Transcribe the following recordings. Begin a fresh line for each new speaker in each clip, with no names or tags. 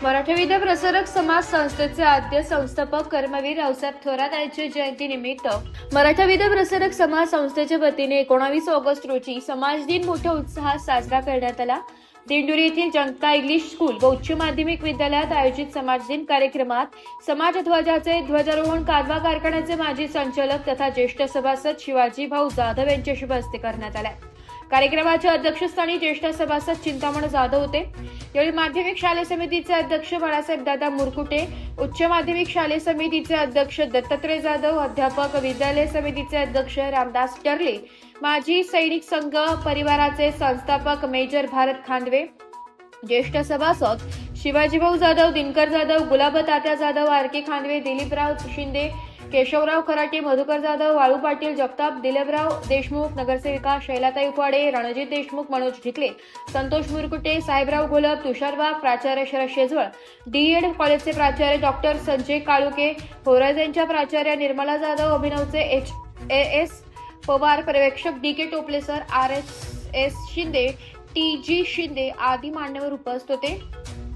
मराठविद प्रसारक समाज संस्थेचे आद्य संस्थापक कर्मवीर रावसाहेब थोरात यांच्या जयंतीनिमित्त मराठविद प्रसारक समाज संस्थेच्या वतीने 19 ऑगस्ट रोजी समाज दिन मोठ्या उत्साहात साजरा करण्यात आला। दिंडोरी येथील जनता इंग्लिश स्कूल व उच्च माध्यमिक विद्यालयात आयोजित समाज दिन कार्यक्रमात समाज ध्वजाचे ध्वजारोहण कादवा कारखान्याचे माजी संचालक तथा ज्येष्ठ सभासद शिवाजी भाऊ जाधव यांच्या शुभ हस्ते करण्यात आले। कार्यक्रमाच्या अध्यक्षस्थानी ज्येष्ठ सभासद चिंतामण जाधव होते। यावेळी माध्यमिक शालेय समितीचे अध्यक्ष बाळासाहेब दादा मुरकुटे, उच्च माध्यमिक शालेय समितीचे अध्यक्ष दत्तात्रय जाधव, अध्यापक विद्यालय समितीचे अध्यक्ष रामदास टर्ले, माजी सैनिक संघ परिवाराचे संस्थापक मेजर भारत खांदवे, ज्येष्ठ सभासद शिवाजीभाऊ जाधव, दिनकर जाधव, गुलाब तात्या जाधव, आर के खांदवे, दिलीपराव शिंदे, केशवराव खराटे, मधुकर जाधव, वाळू पाटील जगताप, दिलीपराव देशमुख, नगरसेविका शैलाताई उफाडे, रणजित देशमुख, मनोज ढिकले, संतोष मुरकुटे, साहेबराव घोलप, तुषार वाघ, प्राचार्य शरद शेजवळ, डीएड कॉलेजचे प्राचार्य डॉक्टर संजय काळुके, होरायझनच्या प्राचार्य निर्मला जाधव, अभिनवचे एस पवार, पर्यवेक्षक डी के टोपले sir, RS Shinde, TG Shinde आदी मान्यवर उपस्थित होते।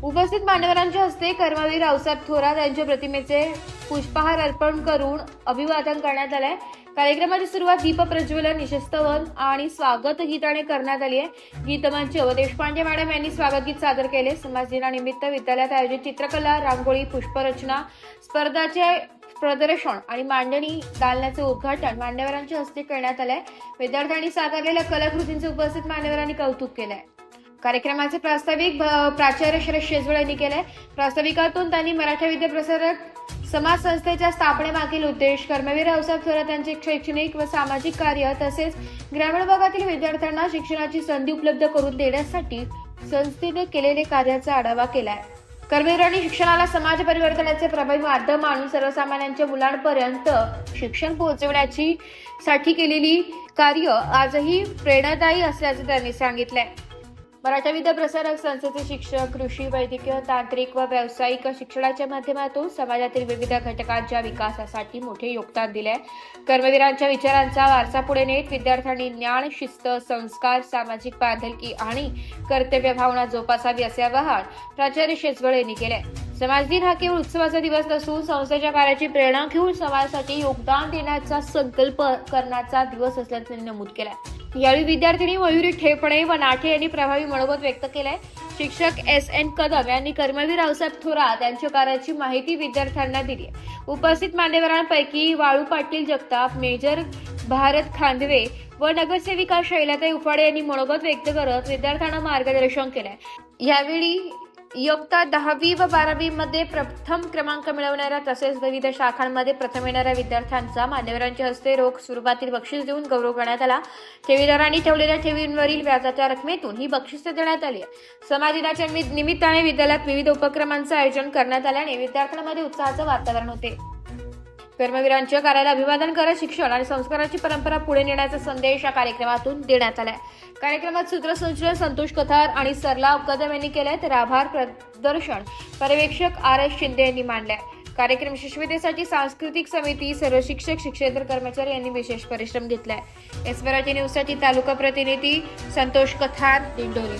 उपस्थित मान्यवरांच्या हस्ते कर्मवीर रावसाहेब थोरात यांच्या प्रतिमेचे पुष्पहार अर्पण करून अभिवादन करण्यात आले। कार्यक्रमाची सुरुवात दीप प्रज्वलन, निशस्तवन आणि स्वागत गीताने करण्यात आली आहे। गीतमंच व देशपांडे मॅडम यांनी स्वागत गीत सादर केले। समाज दिनानिमित्त विद्यालयात आयोजित चित्रकला, रांगोळी, पुष्परचना स्पर्धाचे प्रदर्शन आणि मांडणी दालनाचे उद्घाटन मान्यवरांच्या हस्ते करण्यात आले। विद्यार्थ्यांनी साकारलेल्या कलाकृतींचे उपस्थित मान्यवरांनी कौतुक केले। कार्यक्रमाचे प्रास्ताविक प्राचार्य शरद शेजवळ यांनी केले। प्रास्ताविकातून त्यांनी मराठविद प्रसारक समाज संस्थेच्या स्थापनेमागील उद्देश, कर्मवीर रावसाहेब थोरात यांचे शैक्षणिक व सामाजिक कार्य तसेच ग्रामीण भागातील विद्यार्थ्यांना शिक्षणाची संधी उपलब्ध करून देण्यासाठी संस्थेने केलेले कार्याचा आढावा केलाय। कर्मवीरांनी शिक्षणाला समाज परिवर्तनाचे प्रभावी माध्यम मानून सर्वसामान्यांच्या मुलांपर्यंत शिक्षण पोहोचवण्याची साठी केलेली कार्य आजही प्रेरणादायी असल्याचे त्यांनी सांगितले। मराठविद प्रसारक संस्थेचे शिक्षक कृषी, वैद्यकीय, तांत्रिक व व्यावसायिक शिक्षणाच्या माध्यमातून समाजातील विविध घटकांच्या विकासासाठी मोठे योगदान दिले। कर्मवीरांच्या विचारांचा वारसा पुढे नेत विद्यार्थ्यांनी ज्ञान, शिस्त, संस्कार, सामाजिक बांधिलकी आणि कर्तव्य भावना जोपासावी असे आवाहन प्राचार्य शेजवळ यांनी केले। समाज दिन हा केवळ उत्सवाचा दिवस नसून संस्थेच्या कार्याची प्रेरणा घेऊन समाजासाठी योगदान देण्याचा संकल्प करण्याचा दिवस असल्याचे त्यांनी नमूद केले। यावेळी विद्यार्थिनी मयुरी ठेपणे व नाठे यांनी प्रभावी मनोगत व्यक्त केले। शिक्षक SN कदम यांनी कर्मवीर रावसाहेब थोरात यांच्या कार्याची माहिती विद्यार्थ्यांना दिली। उपस्थित मान्यवरांपैकी वाळू पाटील जगताप, मेजर भारत खांदवे व नगरसेविका शैलाताई उफाडे यांनी मनोगत व्यक्त करत विद्यार्थ्यांना मार्गदर्शन केले। यावेळी इयत्ता 10वी व 12वी मध्ये प्रथम क्रमांक मिळवणाऱ्या तसेच विविध शाखांमध्ये प्रथम येणाऱ्या विद्यार्थ्यांचा मान्यवरांच्या हस्ते रोख स्वरूपातील बक्षीस देऊन गौरव करण्यात आला। ठेवीदारांनी ठेवलेल्या ठेवींवरील व्याजाच्या रकमेतून ही बक्षिसे देण्यात आली। समाज दिनाच्या निमित्ताने विद्यालयात विविध उपक्रमांचे आयोजन करण्यात आल्याने विद्यार्थ्यांमध्ये उत्साहाचे वातावरण होते। कर्मवीरांच्या कार्याला अभिवादन करत शिक्षण आणि संस्काराची परंपरा पुढे नेण्याचा संदेश या कार्यक्रमातून देण्यात आला। कार्यक्रमात सूत्रसंचालन संतोष कथार आणि सरला कदम यांनी केले तर आभार प्रदर्शन पर्यवेक्षक RS शिंदे यांनी मांडले। कार्यक्रम यशस्वीतेसाठी सांस्कृतिक समिती, सर्व शिक्षक, शिक्षेतर कर्मचारी यांनी विशेष परिश्रम घेतलाय। एस मराठी न्यूजसाठी तालुका प्रतिनिधी संतोष कथार, दिंडोरी।